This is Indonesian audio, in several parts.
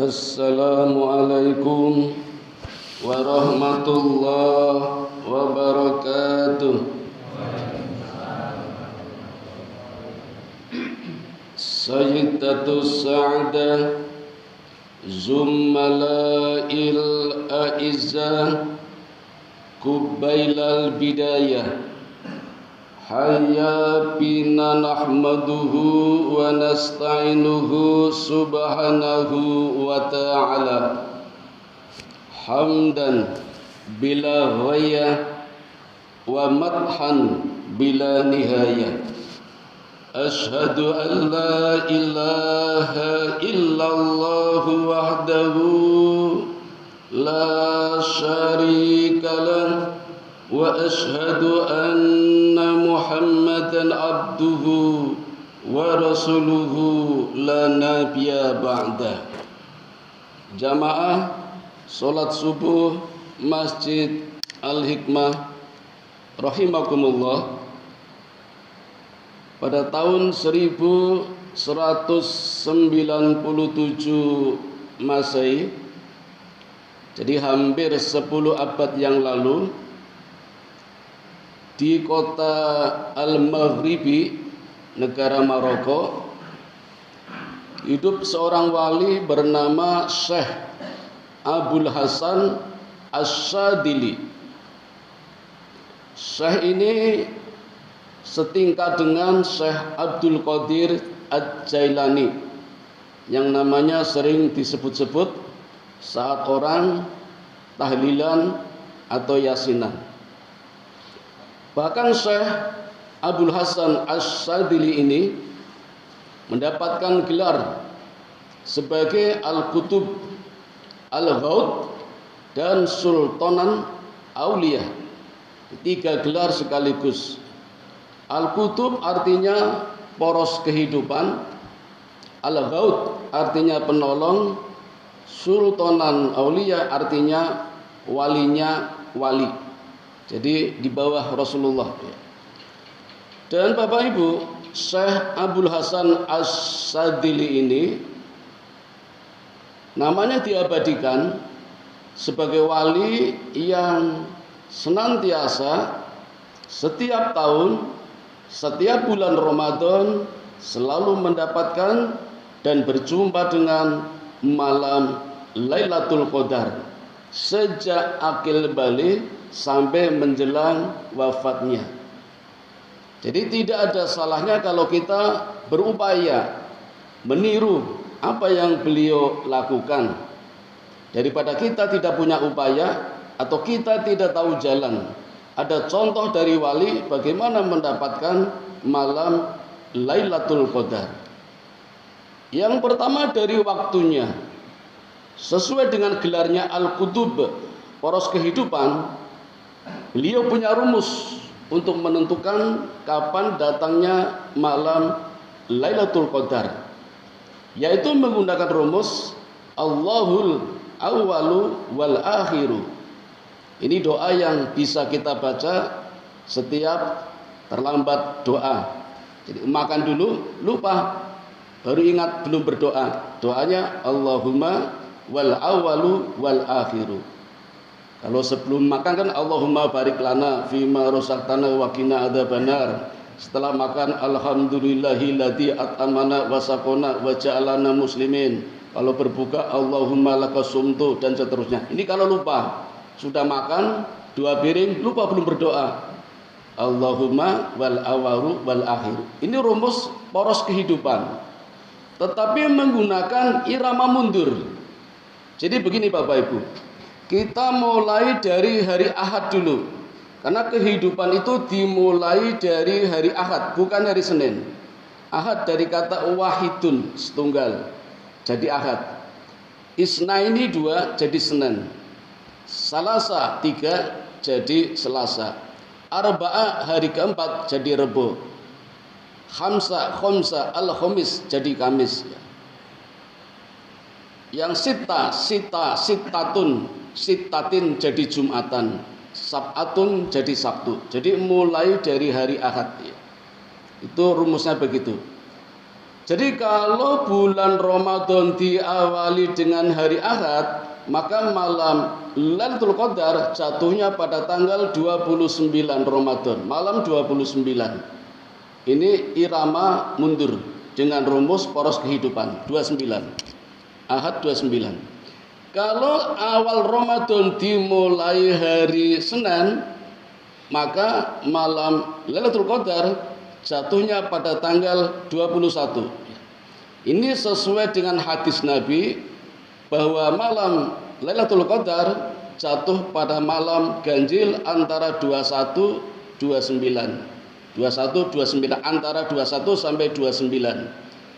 Assalamualaikum warahmatullahi wabarakatuh. Sayyidatus Sa'adah Zummala'il A'izzah Kubailal Bidayah Hayya bina nahmaduhu wa nasta'inuhu subhanahu wa ta'ala hamdan bila ghayah wa madhan bila nihayah. Ashhadu an la ilaha illallah wahdahu la syarika lah wa ashhadu anna Muhammadan abduhu wa rasuluhu la nabiyya ba'dah. Jamaah salat subuh Masjid Al-Hikmah rahimakumullah. Pada tahun 1197 Masehi, jadi hampir 10 abad yang lalu, di kota Al-Maghribi, negara Maroko, hidup seorang wali bernama Syekh Abul Hasan Asy-Syadzili. Syekh ini setingkat dengan Syekh Abdul Qadir Ad-Jailani yang namanya sering disebut-sebut saat orang tahlilan atau yasinan. Bahkan Syekh Abul Hasan Asy-Syadzili ini mendapatkan gelar sebagai Al-Qutub, Al-Ghaud, dan Sultanan Aulia. 3 gelar sekaligus. Al-Qutub artinya poros kehidupan, Al-Ghaud artinya penolong, Sultanan Aulia artinya walinya wali. Jadi di bawah Rasulullah. Dan Bapak Ibu, Syekh Abul Hasan Asy-Syadzili ini namanya diabadikan sebagai wali yang senantiasa setiap tahun, setiap bulan Ramadan selalu mendapatkan dan berjumpa dengan malam Lailatul Qadar sejak akil balik sampai menjelang wafatnya. Jadi tidak ada salahnya kalau kita berupaya meniru apa yang beliau lakukan, daripada kita tidak punya upaya atau kita tidak tahu jalan. Ada contoh dari wali bagaimana mendapatkan malam Lailatul Qadar. Yang pertama dari waktunya, sesuai dengan gelarnya Al-Qutub, poros kehidupan, beliau punya rumus untuk menentukan kapan datangnya malam Lailatul Qadar, yaitu menggunakan rumus Allahul awwalu wal akhiru. Ini doa yang bisa kita baca setiap terlambat doa. Jadi makan dulu lupa, baru ingat belum berdoa. Doanya Allahumma wal awwalu wal akhiru. Kalau sebelum makan kan Allahumma barik lana fima razaqtana wa qina adzabannar. Setelah makan alhamdulillahilladzi at'amana wa saqona wa ja'alana muslimin. Kalau berbuka Allahumma lakasumtu dan seterusnya. Ini kalau lupa. Sudah makan 2 piring lupa belum berdoa. Allahumma wal awwalu wal akhiru. Ini rumus poros kehidupan. Tetapi menggunakan irama mundur. Jadi begini Bapak Ibu, kita mulai dari hari Ahad dulu. Karena kehidupan itu dimulai dari hari Ahad, bukan hari Senin. Ahad dari kata wahidun, setunggal, jadi Ahad. Isnaini 2 jadi Senin. Salasa 3 jadi Selasa. Arba'ah hari keempat jadi Rebo. Khamsa al-Khamis jadi Kamis. Yang sitatin jadi Jumatan. Sab'atun jadi Sabtu. Jadi mulai dari hari Ahad. Itu rumusnya begitu. Jadi kalau bulan Ramadan diawali dengan hari Ahad, maka malam Lailatul Qadar jatuhnya pada tanggal 29 Ramadan, malam 29. Ini irama mundur dengan rumus poros kehidupan 29. Ahad 29. Kalau awal Ramadan dimulai hari Senin, maka malam Lailatul Qadar jatuhnya pada tanggal 21. Ini sesuai dengan hadis Nabi bahwa malam Lailatul Qadar jatuh pada malam ganjil antara 21 29. 21 29 antara 21 sampai 29.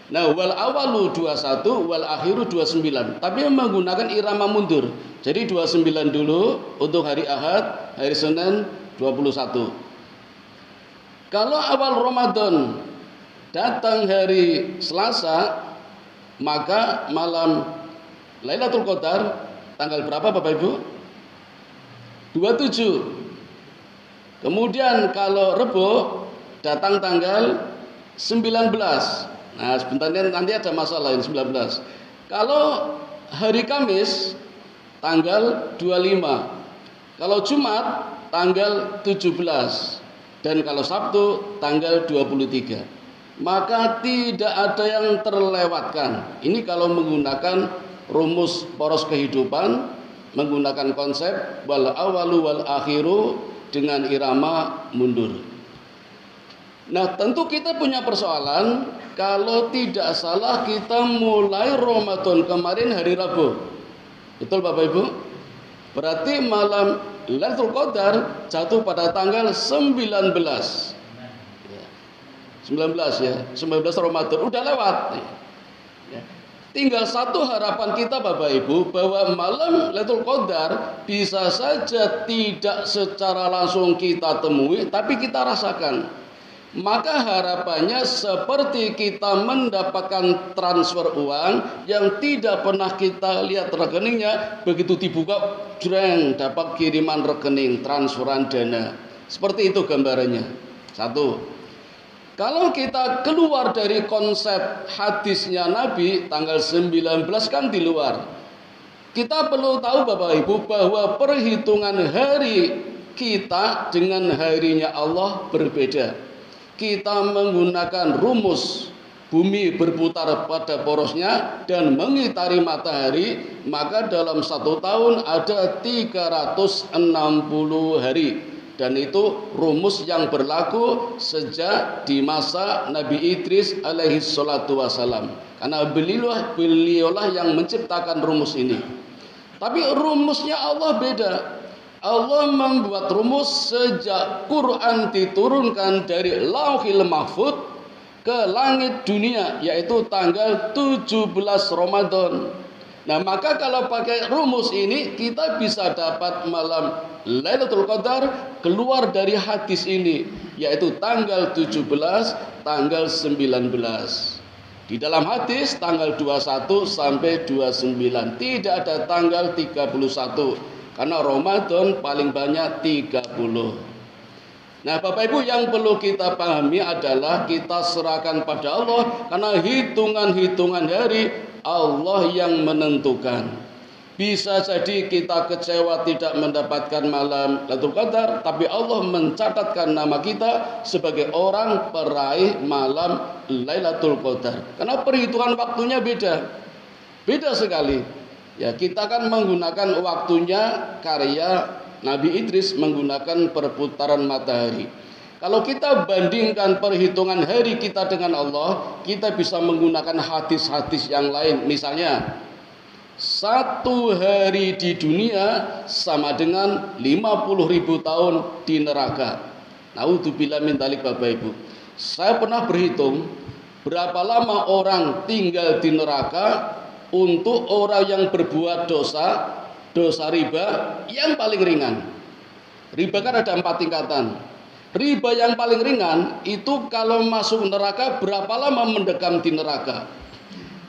Nah, wal awalu 21 wal akhiru 29. Tapi menggunakan irama mundur. Jadi 29 dulu untuk hari Ahad, hari Senin 21. Kalau awal Ramadan datang hari Selasa, maka malam Lailatul Qadar tanggal berapa Bapak Ibu? 27. Kemudian kalau Rebo datang tanggal 19. Nah, sebentar nanti ada masalah ini 19. Kalau hari Kamis tanggal 25. Kalau Jumat tanggal 17. Dan kalau Sabtu tanggal 23. Maka tidak ada yang terlewatkan. Ini kalau menggunakan rumus poros kehidupan, menggunakan konsep wal awalu wal akhiru dengan irama mundur. Nah, tentu kita punya persoalan kalau tidak salah kita mulai Ramadan kemarin hari Rabu. Betul Bapak Ibu? Berarti malam Lailatul Qadar jatuh pada tanggal 19. 19 ya, 19 Ramadan udah lewat. Tinggal satu harapan kita Bapak Ibu bahwa malam Lailatul Qadar bisa saja tidak secara langsung kita temui tapi kita rasakan. Maka harapannya seperti kita mendapatkan transfer uang yang tidak pernah kita lihat rekeningnya, begitu dibuka, jreng, dapat kiriman rekening, transferan dana. Seperti itu gambarannya. Satu. Kalau kita keluar dari konsep hadisnya Nabi, tanggal 19 kan di luar. Kita perlu tahu Bapak Ibu bahwa perhitungan hari kita dengan harinya Allah berbeda. Kita menggunakan rumus bumi berputar pada porosnya dan mengitari matahari, maka dalam satu tahun ada 360 hari. Dan itu rumus yang berlaku sejak di masa Nabi Idris alaihi salatu wassalam. Karena beliaulah yang menciptakan rumus ini. Tapi rumusnya Allah beda. Allah membuat rumus sejak Quran diturunkan dari Lauhil Mahfuz ke langit dunia, yaitu tanggal 17 Ramadan. Nah, maka kalau pakai rumus ini kita bisa dapat malam Lailatul Qadar keluar dari hadis ini, yaitu tanggal 17, tanggal 19. Di dalam hadis tanggal 21 sampai 29, tidak ada tanggal 31. Karena Ramadan paling banyak 30. Nah Bapak Ibu, yang perlu kita pahami adalah kita serahkan pada Allah. Karena hitungan-hitungan hari Allah yang menentukan. Bisa jadi kita kecewa tidak mendapatkan malam Lailatul Qadar, tapi Allah mencatatkan nama kita sebagai orang peraih malam Lailatul Qadar. Karena perhitungan waktunya beda. Beda sekali. Ya, kita kan menggunakan waktunya karya Nabi Idris menggunakan perputaran matahari. Kalau kita bandingkan perhitungan hari kita dengan Allah, kita bisa menggunakan hadis-hadis yang lain. Misalnya, satu hari di dunia sama dengan 50.000 tahun di neraka. Naudzubillah min dzalik Bapak Ibu. Saya pernah berhitung berapa lama orang tinggal di neraka untuk orang yang berbuat dosa riba yang paling ringan. Riba kan ada 4 tingkatan. Riba yang paling ringan itu kalau masuk neraka berapa lama mendekam di neraka.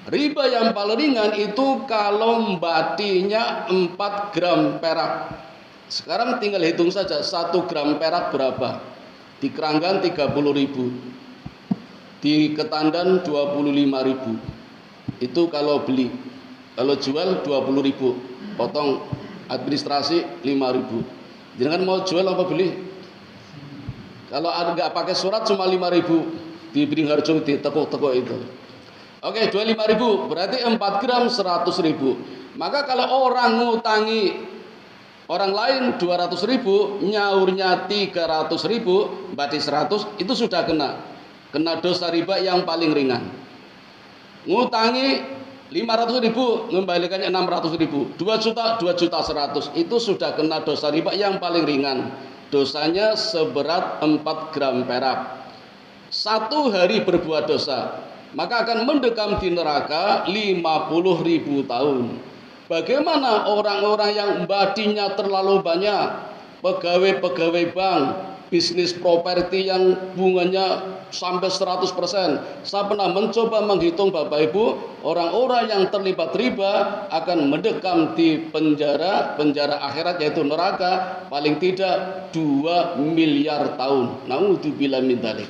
Riba yang paling ringan itu kalau batinya 4 gram perak. Sekarang tinggal hitung saja 1 gram perak berapa. Dikerangkan 30.000. Di Ketandan 25.000. Itu kalau beli. Kalau jual 20.000. Potong administrasi 5.000. Jangan mau jual apa beli? Kalau nggak pakai surat cuma 5.000 di Beringharjo di teko-teko itu. Oke, 25.000 berarti 4 gram 100.000. Maka kalau orang ngutangi orang lain 200.000, nyaurnya 300.000, berarti 100, itu sudah kena dosa riba yang paling ringan. Ngutangi 500.000, mengembalikannya 600.000, 2 juta 100, itu sudah kena dosa riba yang paling ringan. Dosanya seberat 4 gram perak. 1 hari berbuat dosa, maka akan mendekam di neraka 50.000 tahun. Bagaimana orang-orang yang badinya terlalu banyak, pegawai-pegawai bank, bisnis properti yang bunganya sampai 100%. Saya pernah mencoba menghitung Bapak Ibu, orang-orang yang terlibat riba akan mendekam di penjara akhirat, yaitu neraka, paling tidak 2 miliar tahun. Naudzubillah min dzalik.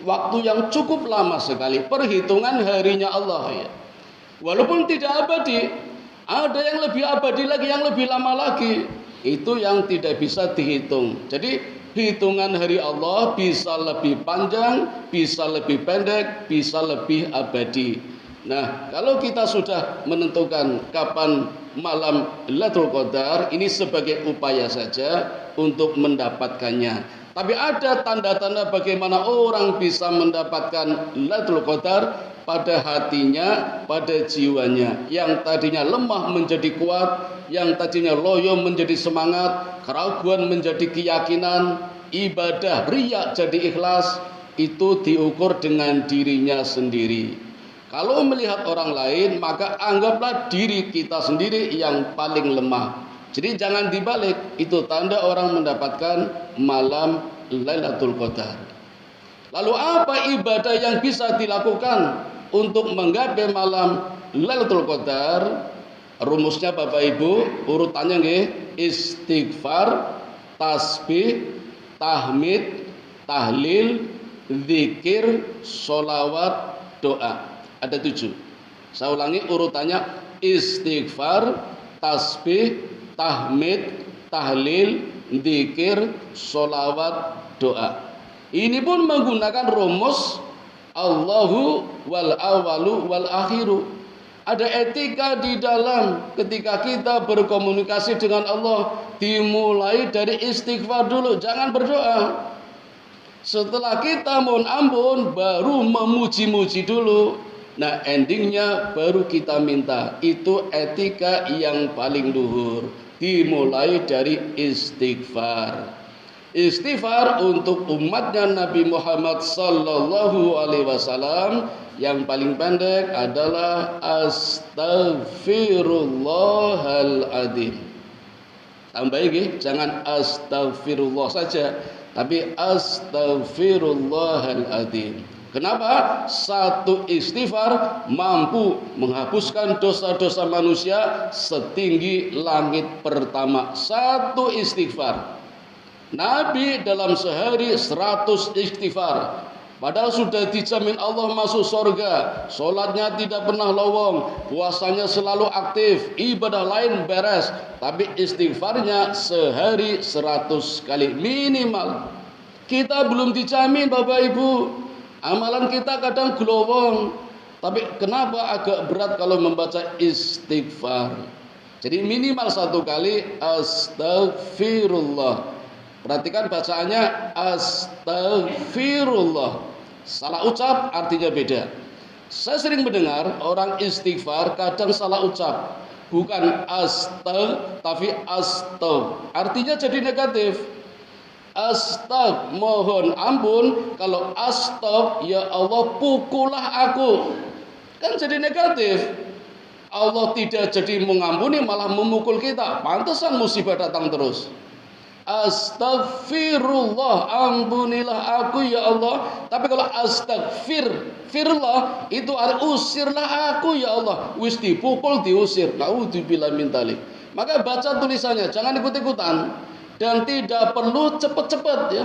Waktu yang cukup lama sekali, perhitungan harinya Allah ya. Walaupun tidak abadi, ada yang lebih abadi lagi, yang lebih lama lagi. Itu yang tidak bisa dihitung. Jadi hitungan hari Allah bisa lebih panjang, bisa lebih pendek, bisa lebih abadi. Nah, kalau kita sudah menentukan kapan malam Lailatul Qadar, ini sebagai upaya saja untuk mendapatkannya. Tapi ada tanda-tanda bagaimana orang bisa mendapatkan Lailatul Qadar pada hatinya, pada jiwanya. Yang tadinya lemah menjadi kuat, yang tadinya loyo menjadi semangat, keraguan menjadi keyakinan, ibadah riya jadi ikhlas. Itu diukur dengan dirinya sendiri. Kalau melihat orang lain, maka anggaplah diri kita sendiri yang paling lemah. Jadi jangan dibalik, itu tanda orang mendapatkan malam Lailatul Qadar. Lalu apa ibadah yang bisa dilakukan untuk menggapai malam Lailatul Qadar? Rumusnya Bapak Ibu, urutannya nggih, istighfar, tasbih, tahmid, tahlil, zikir, sholawat, doa. Ada 7. Saya ulangi urutannya: istighfar, tasbih, tahmid, tahlil, zikir, sholawat, doa. Ini pun menggunakan rumus Allahu wal awalu wal akhiru. Ada etika di dalam ketika kita berkomunikasi dengan Allah. Dimulai dari istighfar dulu, jangan berdoa. Setelah kita mohon ampun, baru memuji-muji dulu. Nah, endingnya baru kita minta. Itu etika yang paling luhur. Dimulai dari istighfar. Istighfar untuk umatnya Nabi Muhammad sallallahu alaihi wasallam yang paling pendek adalah astaghfirullahaladzim. Tambah lagi, jangan astaghfirullah saja, tapi astaghfirullahaladzim. Kenapa? Satu istighfar mampu menghapuskan dosa-dosa manusia setinggi langit pertama. Satu istighfar. Nabi dalam sehari 100 istighfar. Padahal sudah dijamin Allah masuk surga. Sholatnya tidak pernah lowong, puasanya selalu aktif, ibadah lain beres. Tapi istighfarnya sehari 100 kali minimal. Kita belum dijamin Bapak Ibu. Amalan kita kadang glowong. Tapi kenapa agak berat kalau membaca istighfar? Jadi minimal 1 kali astagfirullah. Perhatikan bacaannya astagfirullah. Salah ucap artinya beda. Saya sering mendengar orang istighfar kadang salah ucap. Bukan astag, tapi astag. Artinya jadi negatif. Astag, mohon ampun. Kalau astag, ya Allah pukullah aku. Kan jadi negatif. Allah tidak jadi mengampuni, malah memukul kita. Pantesan musibah datang terus. Astagfirullah, ampunilah aku ya Allah. Tapi kalau astagfirullah itu usirlah aku ya Allah. Wis dipukul diusir. Naudzubillah min dzalik. Maka baca tulisannya, jangan ikut-ikutan dan tidak perlu cepat-cepat ya.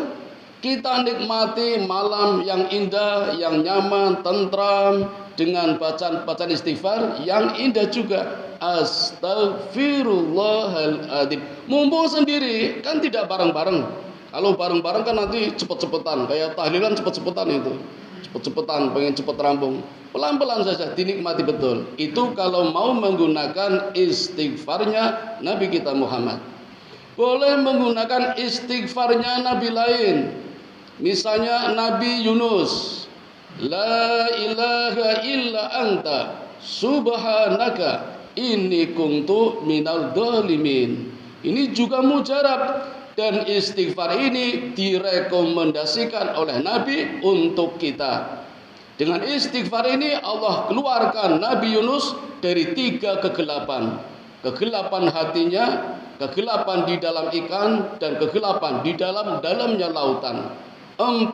Kita nikmati malam yang indah, yang nyaman, tentram, dengan bacaan-bacaan istighfar yang indah juga. Astagfirullahaladzim. Mumpung sendiri kan tidak bareng-bareng. Kalau bareng-bareng kan nanti cepet-cepetan, kayak tahlilan cepet-cepetan itu. Cepet-cepetan, pengen cepet rampung. Pelan-pelan saja, dinikmati betul. Itu kalau mau menggunakan istighfarnya Nabi kita Muhammad. Boleh menggunakan istighfarnya Nabi lain. Misalnya Nabi Yunus, la ilaha illa anta subhanaka inni kuntu minal dzalimin. Ini juga mujarab, dan istighfar ini direkomendasikan oleh Nabi untuk kita. Dengan istighfar ini Allah keluarkan Nabi Yunus dari 3 kegelapan. Kegelapan hatinya, kegelapan di dalam ikan, dan kegelapan di dalamnya lautan. 40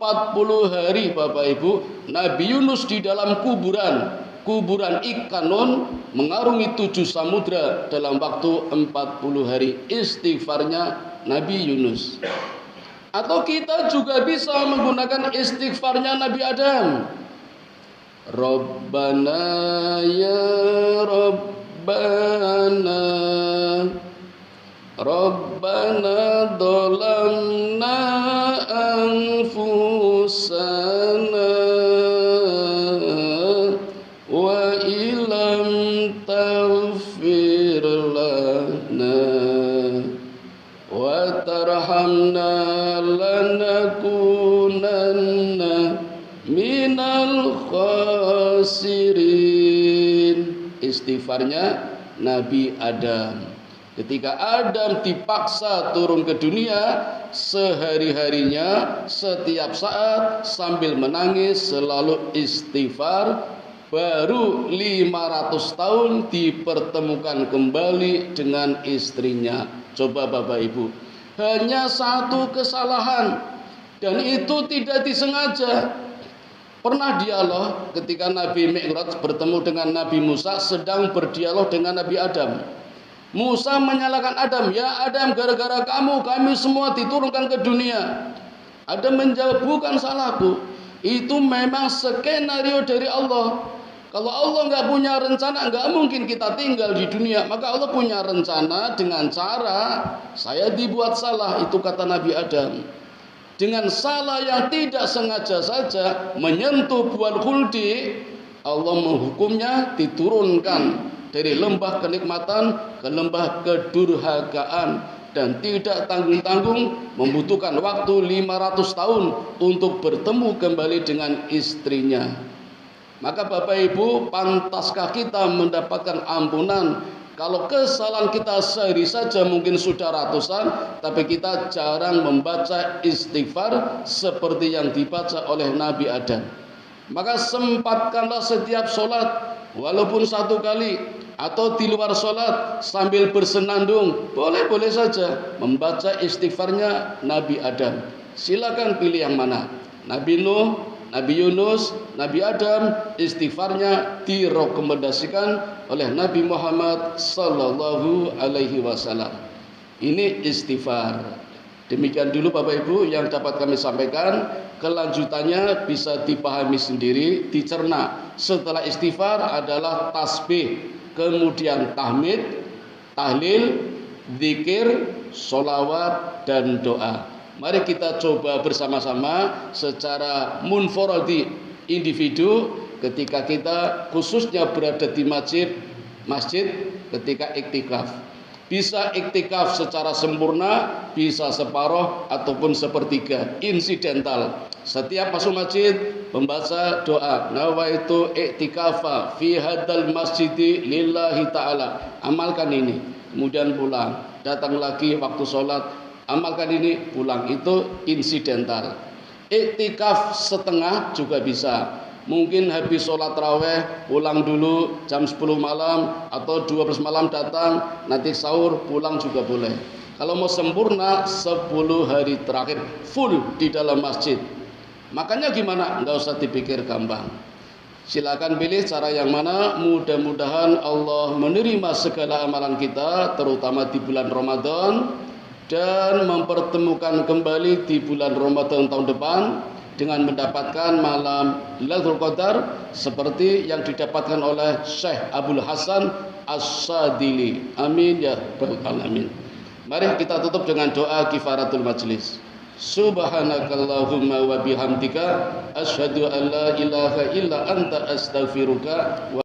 hari Bapak Ibu, Nabi Yunus di dalam kuburan ikan nun mengarungi 7 samudra dalam waktu 40 hari. Istighfarnya Nabi Yunus. Atau kita juga bisa menggunakan istighfarnya Nabi Adam. Rabbana ya Rabbana, Rabbana dolamna anfusana wa ilam taghfir lana wa tarhamna lanakunanna minal khasirin. Istighfarnya Nabi Adam. Ketika Adam dipaksa turun ke dunia, sehari-harinya, setiap saat sambil menangis selalu istighfar. Baru 500 tahun dipertemukan kembali dengan istrinya. Coba Bapak Ibu, hanya 1 kesalahan, dan itu tidak disengaja. Pernah dialog ketika Nabi Mi'raj bertemu dengan Nabi Musa, sedang berdialog dengan Nabi Adam. Musa menyalahkan Adam, ya Adam, gara-gara kamu kami semua diturunkan ke dunia. Adam menjawab, bukan salahku, itu memang skenario dari Allah. Kalau Allah nggak punya rencana, nggak mungkin kita tinggal di dunia. Maka Allah punya rencana dengan cara saya dibuat salah, itu kata Nabi Adam. Dengan salah yang tidak sengaja saja menyentuh buah khuldi, Allah menghukumnya diturunkan dari lembah kenikmatan ke lembah kedurhakaan, dan tidak tanggung-tanggung membutuhkan waktu 500 tahun untuk bertemu kembali dengan istrinya. Maka Bapak Ibu, pantaskah kita mendapatkan ampunan kalau kesalahan kita sehari saja mungkin sudah ratusan, tapi kita jarang membaca istighfar seperti yang dibaca oleh Nabi Adam. Maka sempatkanlah setiap sholat, walaupun 1 kali, atau di luar sholat sambil bersenandung, boleh-boleh saja membaca istighfarnya Nabi Adam. Silakan pilih yang mana, Nabi Nuh, Nabi Yunus, Nabi Adam. Istighfarnya direkomendasikan oleh Nabi Muhammad sallallahu alaihi wasallam. Ini istighfar. Demikian dulu Bapak Ibu yang dapat kami sampaikan. Kelanjutannya bisa dipahami sendiri, dicerna. Setelah istighfar adalah tasbih, kemudian tahmid, tahlil, zikir, sholawat, dan doa. Mari kita coba bersama-sama secara munfaradi, individu, ketika kita khususnya berada di masjid ketika iktikaf. Bisa iktikaf secara sempurna, bisa separuh ataupun sepertiga, insidental. Setiap masuk masjid membaca doa, nawaitu iktikafa fi hadzal masjidi lillahi ta'ala. Amalkan ini, kemudian pulang, datang lagi waktu sholat, amalkan ini, pulang. Itu insidental. Iktikaf setengah juga bisa. Mungkin habis sholat raweh pulang dulu jam 10 malam atau 12 malam datang, nanti sahur pulang juga boleh. Kalau mau sempurna 10 hari terakhir full di dalam masjid. Makanya gimana? Nggak usah dipikir gampang. Silakan pilih cara yang mana. Mudah-mudahan Allah menerima segala amalan kita, terutama di bulan Ramadan. dan mempertemukan kembali di bulan Ramadan tahun depan dengan mendapatkan malam Lailatul Qadar seperti yang didapatkan oleh Syekh Abdul Hasan As-Sadili. Amin ya rabbal alamin. Mari kita tutup dengan doa kifaratul majlis. Subhanakallahumma wa bihamdika asyhadu an la ilaha illa anta astaghfiruka wa